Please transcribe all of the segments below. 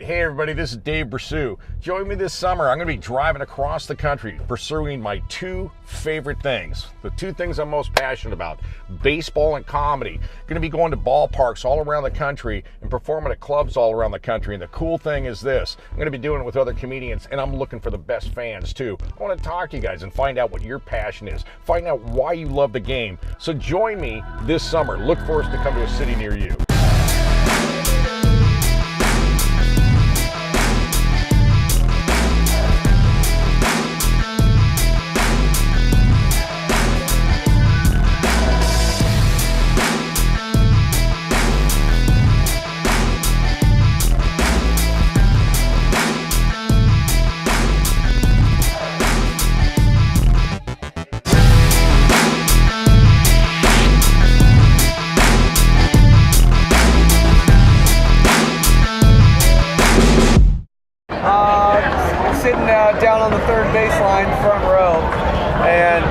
Hey everybody, this is Dave Bressoud. Join me this summer. I'm going to be driving across the country pursuing my two favorite things. The two things I'm most passionate about, baseball and comedy. Going to be going to ballparks all around the country and performing at clubs all around the country. And the cool thing is this, I'm going to be doing it with other comedians, and I'm looking for the best fans too. I want to talk to you guys and find out what your passion is. Find out why you love the game. So join me this summer. Look for us to come to a city near you. Sitting down on the third baseline, front row, and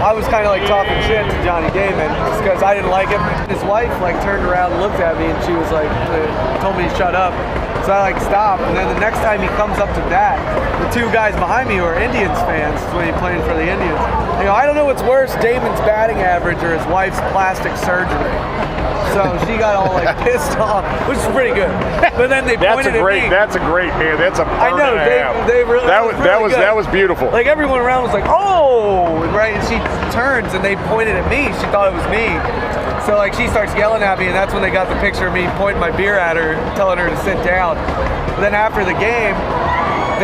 I was kind of like talking shit to Johnny Damon just because I didn't like him. His wife like turned around and looked at me, and she was like, told me to shut up. So I like stopped, and then the next time he comes up to bat, the two guys behind me who are Indians fans, when he playing for the Indians, you know, I don't know what's worse, Damon's batting average or his wife's plastic surgery. So she got all like pissed off, which is pretty good. But then they pointed at me. That's a great man. That's a I know they really that was beautiful. Like everyone around was like, oh, right, and she turns and they pointed at me. She thought it was me. So like she starts yelling at me, and that's when they got the picture of me pointing my beer at her, telling her to sit down. But then after the game,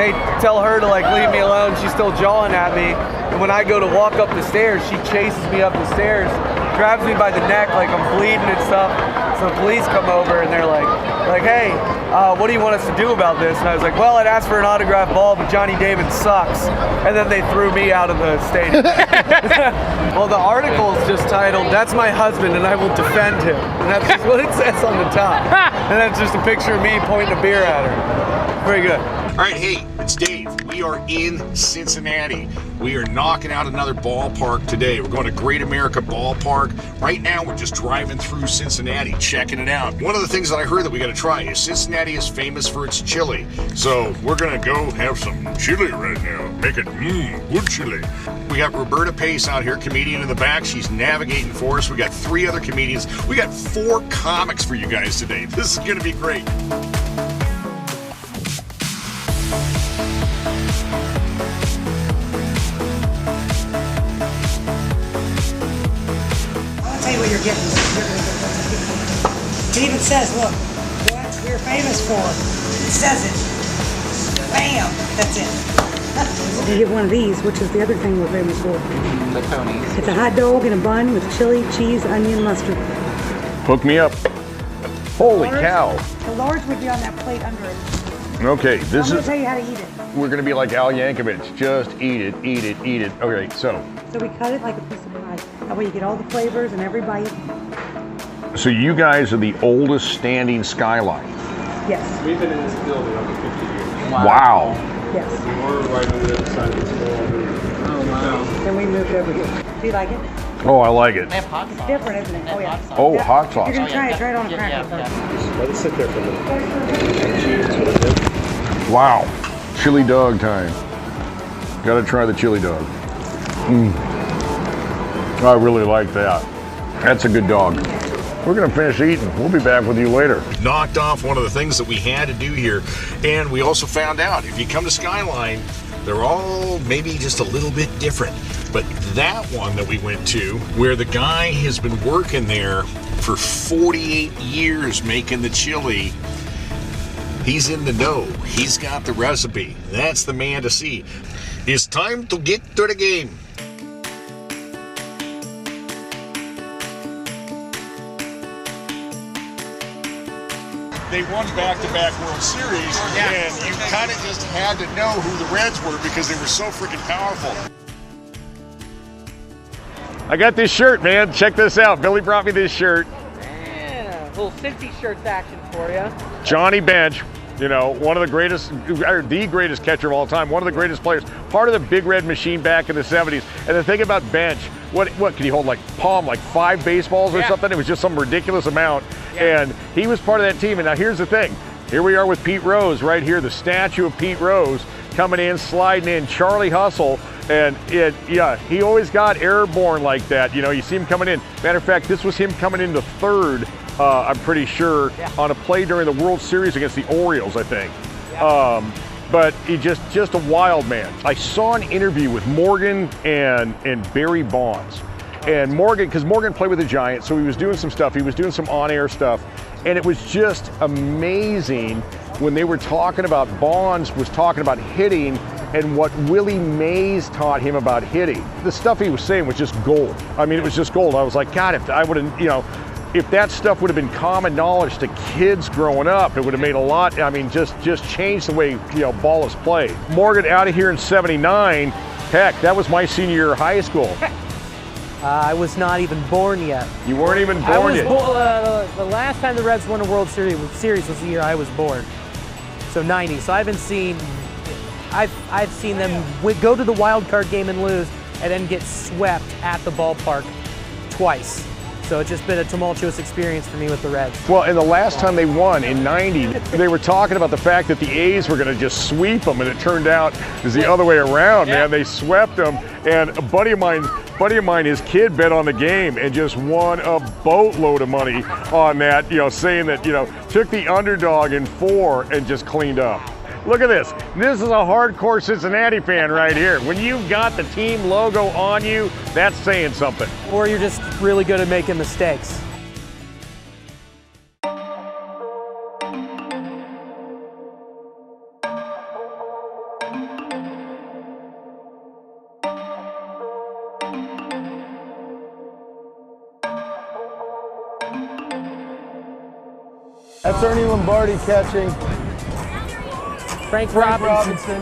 they tell her to like leave me alone. She's still jawing at me. And when I go to walk up the stairs, she chases me up the stairs, grabs me by the neck like I'm bleeding and stuff. So the police come over and they're like, hey, what do you want us to do about this? And I was like, well, I'd asked for an autographed ball, but Johnny Damon sucks. And then they threw me out of the stadium. Well, the article is just titled, "That's my husband and I will defend him." And that's just what it says on the top. And that's just a picture of me pointing a beer at her. Pretty good. All right, hey, it's Dave. We are in Cincinnati. We are knocking out another ballpark today. We're going to Great America Ballpark. Right now, we're just driving through Cincinnati, checking it out. One of the things that I heard that we got to try is Cincinnati is famous for its chili. So we're going to go have some chili right now. Make it good chili. We got Roberta Pace out here, comedian in the back. She's navigating for us. We got 3 other comedians. We got 4 comics for you guys today. This is going to be great. What you're getting. It even says, look, what we're famous for. It says it. Bam! That's it. You get one of these, which is the other thing we're famous for. The ponies. It's a hot dog and a bun with chili, cheese, onion, mustard. Hook me up. Holy cow. The large would be on that plate under it. Okay, this I'm going is... to tell you how to eat it. We're going to be like Al Yankovic. Just eat it, eat it, eat it. Okay, so we cut it like a piece of pie. That way you get all the flavors and every bite. So you guys are the oldest standing skyline. Yes. We've been in this building over 50 years. Wow. Yes. We're right on the other side of this wall. Oh, wow. Then we moved over here. Do you like it? Oh, I like it. They have hot sauce. It's different, isn't it? Oh, yeah. Oh, Yeah. hot sauce. You're going to try it. Try it on a Yeah, cracker yeah, first. Just let it sit there for a minute. Cheese with a dip. Wow. Chili dog time. Gotta try the chili dog. I really like that. That's a good dog. We're gonna finish eating. We'll be back with you later. Knocked off one of the things that we had to do here, and we also found out if you come to Skyline, they're all maybe just a little bit different. But that one that we went to, where the guy has been working there for 48 years making the chili, he's in the know. He's got the recipe. That's the man to see. It's time to get to the game. They won back-to-back World Series, and you kind of just had to know who the Reds were because they were so freaking powerful. I got this shirt, man. Check this out. Billy brought me this shirt. Yeah, little Cincy shirts action for you. Johnny Bench, you know, one of the greatest, or the greatest catcher of all time, one of the greatest players, part of the Big Red Machine back in the 70s. And the thing about Bench, what could he hold, like 5 baseballs or something? It was just some ridiculous amount. And he was part of that team. And now here's the thing, Here we are with Pete Rose right here, the statue of Pete Rose coming in, sliding in, Charlie Hustle. And he always got airborne like that. You know, you see him coming in. Matter of fact, this was him coming into third, I'm pretty sure, on a play during the World Series against the Orioles, I think. But he just a wild man. I saw an interview with Morgan and Barry Bonds. And Morgan, because Morgan played with the Giants, so he was doing some stuff. He was doing some on-air stuff. And it was just amazing when they were talking about, Bonds was talking about hitting and what Willie Mays taught him about hitting. The stuff he was saying was just gold. I mean, it was just gold. I was like, God, if I would have, you know, if that stuff would have been common knowledge to kids growing up, it would have made a lot, I mean, just changed the way, you know, ball is played. Morgan out of here in '79, heck, that was my senior year of high school. I was not even born yet. You weren't even born yet? The last time the Reds won a World Series was the year I was born. So 90. So I've seen them go to the wild card game and lose, and then get swept at the ballpark twice. So it's just been a tumultuous experience for me with the Reds. Well, and the last time they won in '90, they were talking about the fact that the A's were going to just sweep them, and it turned out it was the other way around, man. They swept them, and a buddy of mine, his kid bet on the game and just won a boatload of money on that, you know, saying that, you know, took the underdog in 4 and just cleaned up. Look at this. This is a hardcore Cincinnati fan right here. When you've got the team logo on you, that's saying something. Or you're just really good at making mistakes. That's Ernie Lombardi catching. Frank Robinson.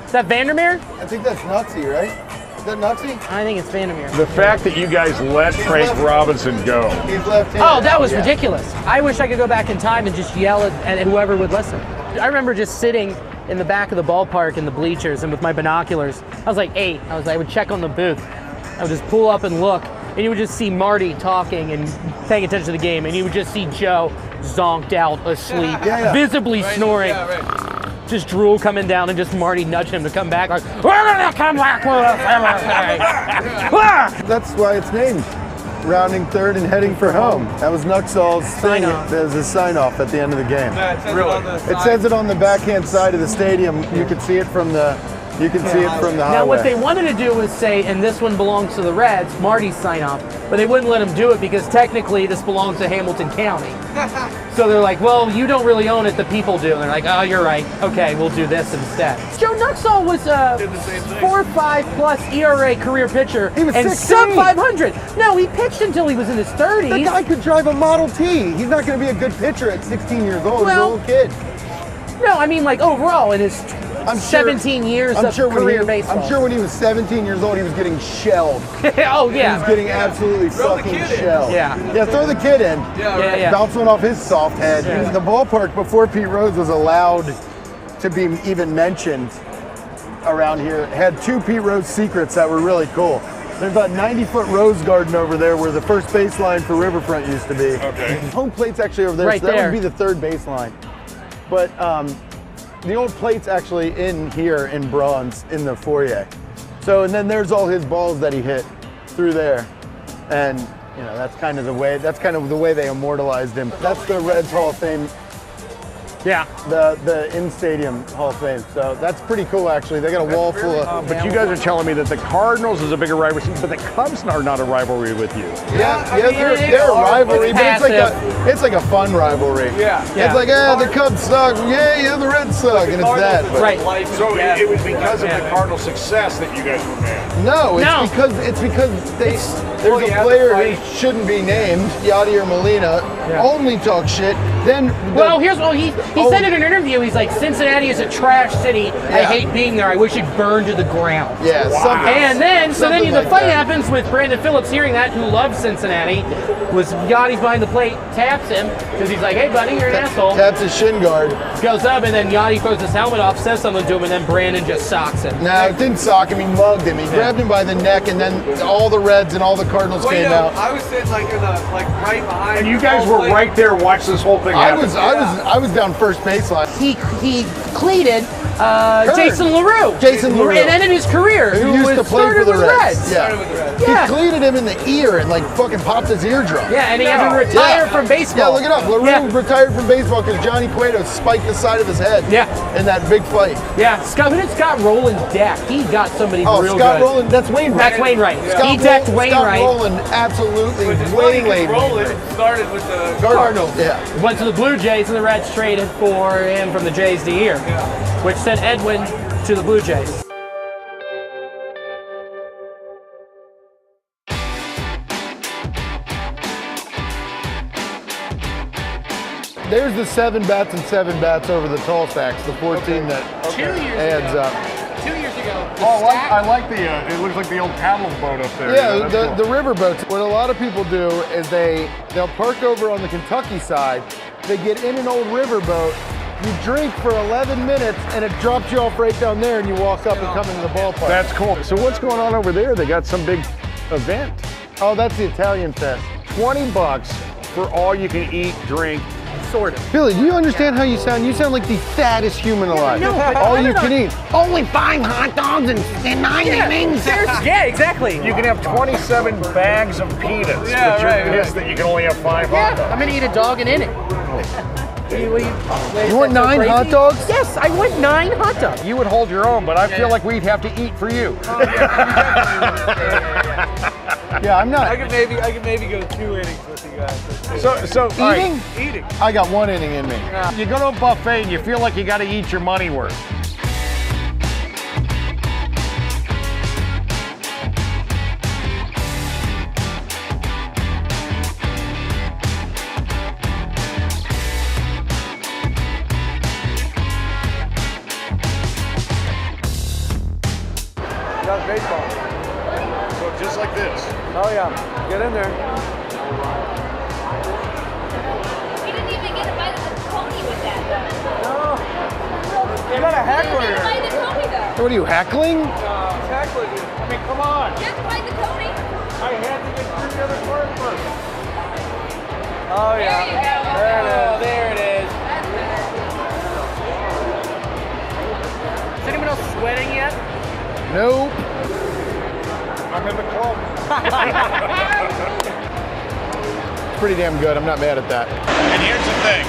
Is that Vandermeer? I think that's Nutsy, right? Is that Nutsy? I think it's Vandermeer. The fact that you guys let Frank Robinson go. He's left-handed. Oh, that was ridiculous. I wish I could go back in time and just yell at whoever would listen. I remember just sitting in the back of the ballpark in the bleachers and with my binoculars. I was like 8. I would check on the booth. I would just pull up and look, and you would just see Marty talking and paying attention to the game, and you would just see Joe zonked out asleep, visibly snoring. Just drool coming down, and just Marty nudging him to come back. Like, we're gonna come back with us. That's why it's named rounding third and heading for home. That was Nuxall's thing as a sign-off at the end of the game. It says it on the backhand side of the stadium. You can see it from the highway. Now what they wanted to do was say, and this one belongs to the Reds, Marty's sign-off, but they wouldn't let him do it because technically this belongs to Hamilton County. So they're like, well, you don't really own it, the people do. And they're like, oh, you're right. Okay, we'll do this instead. Joe Nuxall was a 4.5 plus ERA career pitcher. He was and 16. sub 500. No, he pitched until he was in his 30s. That guy could drive a Model T. He's not going to be a good pitcher at 16 years old. Well, He's a little kid. No, I mean like overall in his 17 years of career baseball. I'm sure when he was 17 years old, he was getting shelled. Oh, yeah. He was getting absolutely fucking shelled. Yeah, throw the kid in. Yeah. Bounce one off his soft head. Yeah. The ballpark before Pete Rose was allowed to be even mentioned around here had 2 Pete Rose secrets that were really cool. There's about 90-foot rose garden over there where the first baseline for Riverfront used to be. Okay. Home plate's actually over there, Right so that there. would be the third baseline. But the old plate's actually in here in bronze in the foyer. So, and then there's all his balls that he hit through there. And, you know, that's kind of the way they immortalized him. That's the Reds Hall of Fame. Yeah. The in-stadium Hall of Fame. So that's pretty cool, actually. They got a wall full of... But you guys are telling me that the Cardinals is a bigger rivalry, but the Cubs are not a rivalry with you. They're a rivalry, but it's like a fun rivalry. It's like, the Cubs suck. Yeah, the Reds suck, and it's that. But Right. So it was because of the Cardinal success that you guys were mad. No, it's because there's a player who shouldn't be named, Yadier Molina, only talks shit. Then Well, He said in an interview, he's like, Cincinnati is a trash city. I hate being there. I wish it burned to the ground. Yeah, And then, the like fight that. happens with Brandon Phillips hearing that, who loves Cincinnati, was Yachty's behind the plate, taps him, because he's like, hey buddy, you're an asshole. Taps his shin guard. Goes up, and then Yachty throws his helmet off, says something to him, and then Brandon just socks him. No, it didn't sock him, he mugged him. He grabbed him by the neck, and then all the Reds and all the Cardinals came out. I was sitting like in the right behind. And you guys were right there watching this whole thing happen. I was down first baseline. He cleated Jason LaRue. It ended his career. Who Who used to was play for started the with Reds. Reds. He cleated him in the ear and like fucking popped his eardrum. Yeah, and he had to retire from baseball. Yeah, look it up. LaRue retired from baseball because Johnny Cueto spiked the side of his head. Yeah. In that big fight. Yeah, Scott Rowland decked. He got somebody real good. Scott Rowland, that's Wainwright. That's Wainwright. Scott He decked Wainwright. Scott Rowland absolutely Waylaid. Rowland started with the Cardinals. Yeah. Went to the Blue Jays, and the Reds traded for him from the Jays the year, which sent Edwin to the Blue Jays. There's the 7 bats and 7 bats over the tall stacks, the 14 that adds up. 2 years ago. I like the, it looks like the old paddle boat up there. Yeah, the river boats. What a lot of people do is they'll park over on the Kentucky side, they get in an old river boat, you drink for 11 minutes, and it drops you off right down there, and you walk up and come into the ballpark. That's cool. So what's going on over there? They got some big event. Oh, that's the Italian Fest. $20 for all you can eat, drink. Sort of. Billy, do you understand how you sound? You sound like the fattest human alive. no, but all I you don't can eat. Only 5 hot dogs and 9 innings. Yeah, exactly. You can have 27 bags of peanuts, but you're pissed that you can only have 5 hot dogs. I'm gonna eat a dog an inning. You want 9 hot dogs? Yes, I want 9 hot dogs. You would hold your own, but I feel like we'd have to eat for you. Yeah, I'm not. I could maybe go 2 innings with you guys. So Eating? all right, Eating. I got 1 inning in me. you go to a buffet and you feel like you got to eat your money worth. Got baseball. So just like this. Oh yeah. Get in there. We didn't even get a bite of the pony with that, though. You got a We heckler didn't here. bite the pony, though. What are you, heckling? He's heckling you. I mean, come on. You have to bite the pony. I had to get through the other part first. Oh yeah. There you go. There it is. There it is. That's better. Is anyone else sweating yet? Nope. I'm in the club. It's pretty damn good. I'm not mad at that. And here's the thing.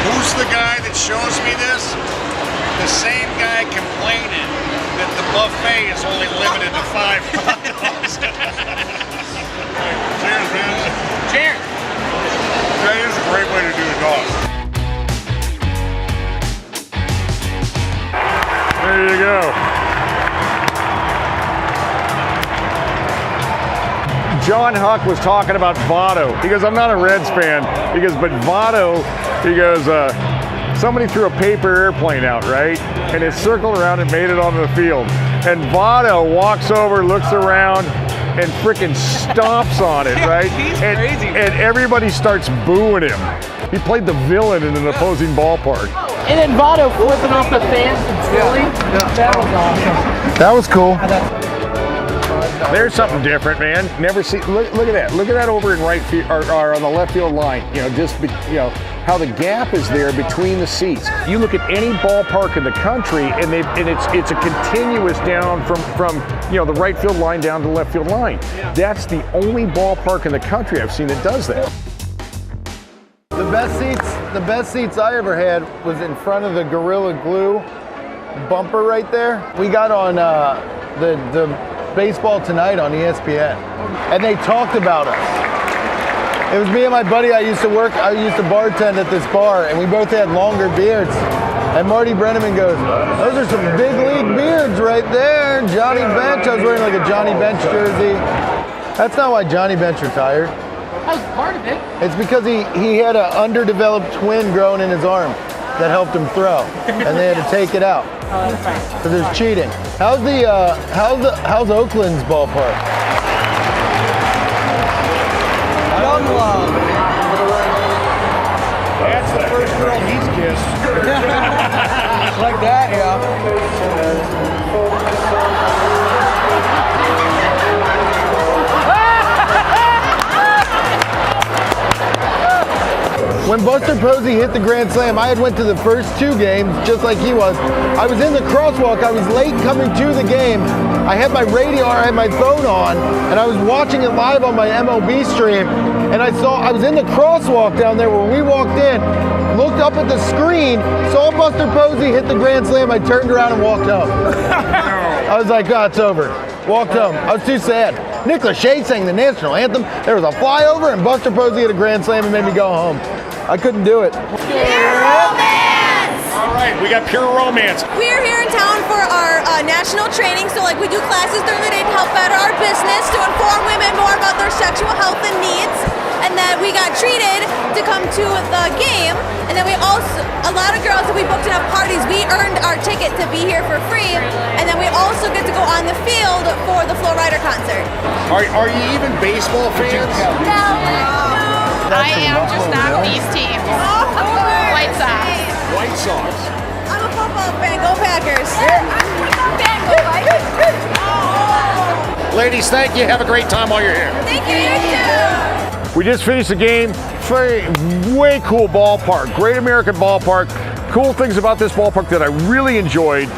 Who's the guy that shows me this? The same guy complaining that the buffet is only limited to 5 hot dogs. Cheers, man. Cheers. That is a great way to do a dog. There you go. John Huck was talking about Votto. He goes, I'm not a Reds fan. He goes, but Votto, he goes, somebody threw a paper airplane out, right? And it circled around and made it onto the field. And Votto walks over, looks around, and frickin' stomps on it, right? He's and, crazy. And everybody starts booing him. He played the villain in an opposing ballpark. And then Votto flipping off the fans in Philly. That was awesome. That was cool. There's something different, man. Never see. Look at that. Look at that over in right field or on the left field line. You know, how the gap is there between the seats. You look at any ballpark in the country, and it's a continuous down from the right field line down to the left field line. That's the only ballpark in the country I've seen that does that. The best seats I ever had was in front of the Gorilla Glue bumper right there. We got on the Baseball Tonight on ESPN, and they talked about us. It was me and my buddy. I used to bartend at this bar, and we both had longer beards. And Marty Brenneman goes, those are some big league beards right there. Johnny Bench. I was wearing like a Johnny Bench jersey. That's not why Johnny Bench retired. That was part of it. It's because he had an underdeveloped twin growing in his arm that helped him throw, and they had to take it out. Oh, that's fine. Because there's cheating. How's Oakland's ballpark? Young love. That's the first girl he's kissed. Like that, yeah. When Buster Posey hit the grand slam, I had went to the first 2 games, just like he was. I was in the crosswalk. I was late coming to the game. I had my radio, I had my phone on, and I was watching it live on my MLB stream. And I was in the crosswalk down there when we walked in, looked up at the screen, saw Buster Posey hit the grand slam. I turned around and walked home. I was like, oh, it's over. Walked home. I was too sad. Nick Lachey sang the national anthem. There was a flyover, and Buster Posey hit a grand slam and made me go home. I couldn't do it. Pure romance! All right, we got pure romance. We're here in town for our national training, so we do classes during the day to help better our business, to inform women more about their sexual health and needs, and then we got treated to come to the game, and then we also, a lot of girls that we booked enough parties, we earned our ticket to be here for free, and then we also get to go on the field for the Flo Rida concert. Are you even baseball fans? I am just not these teams. White Sox. White Sox. I'm a football fan. Go Packers. I'm a football fan. Go Vikings. Ladies, thank you. Have a great time while you're here. Thank you, you too. We just finished the game. Way cool ballpark. Great American ballpark. Cool things about this ballpark that I really enjoyed,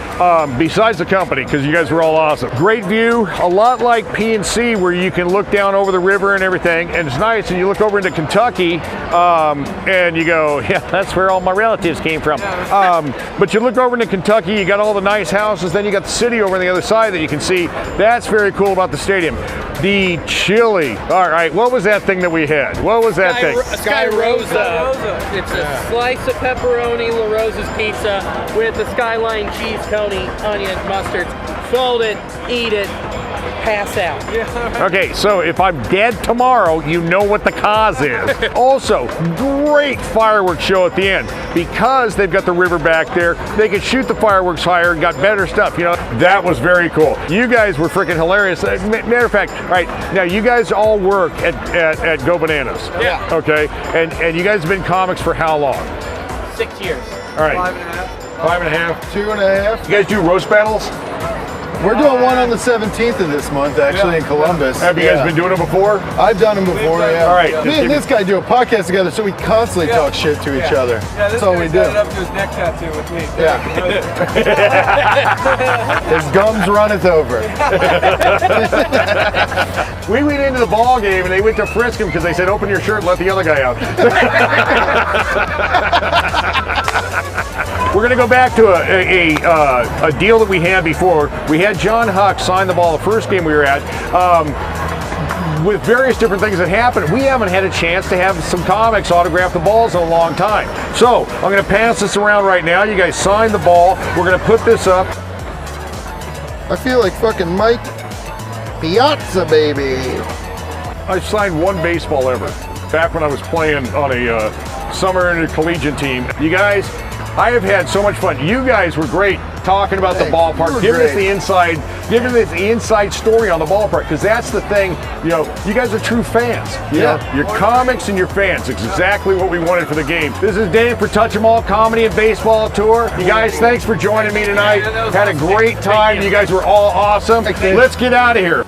besides the company, because you guys were all awesome. Great view, a lot like PNC, where you can look down over the river and everything, and it's nice. And you look over into Kentucky, and you go, yeah, that's where all my relatives came from. But you look over into Kentucky, you got all the nice houses, then you got the city over on the other side that you can see. That's very cool about the stadium. The chili. All right, what was that thing that we had? What was that thing? Sky Rosa. It's a slice of pepperoni La Rosa's pizza with the Skyline cheese, coney, onion, mustard. Fold it, eat it, pass out. Okay, so if I'm dead tomorrow, you know what the cause is. Also, great fireworks show at the end. Because they've got the river back there, they could shoot the fireworks higher and got better stuff. You know, that was very cool. You guys were freaking hilarious. Matter of fact, right, now you guys all work at Go Bananas. Yeah. Okay, and you guys have been comics for how long? 6 years. All right. 5.5. 5.5. 2.5. You guys do roast battles? We're doing one on the 17th of this month, actually, in Columbus. Have you guys been doing it before? I've done them before, yeah. All right. Me and this guy do a podcast together, so we constantly talk shit to each other. Yeah, this That's all we guy's do. got it up to his neck tattoo with me. Yeah. His gums runneth over. We went into the ball game and they went to frisk him because they said, open your shirt and let the other guy out. We're going to go back to a deal that we had before. We had John Huck sign the ball the first game we were at. With various different things that happened, we haven't had a chance to have some comics autograph the balls in a long time. So I'm going to pass this around right now. You guys sign the ball. We're going to put this up. I feel like fucking Mike Piazza, baby. I signed one baseball ever, back when I was playing on a summer intercollegiate team. You guys, I have had so much fun. You guys were great talking about the ballpark, giving us the inside story on the ballpark, because that's the thing. You know, you guys are true fans. You know, your comics and your fans. It's exactly what we wanted for the game. This is Dave for Touch 'Em All Comedy and Baseball Tour. You guys, thanks for joining me tonight. Had a great time. You guys were all awesome. Let's get out of here.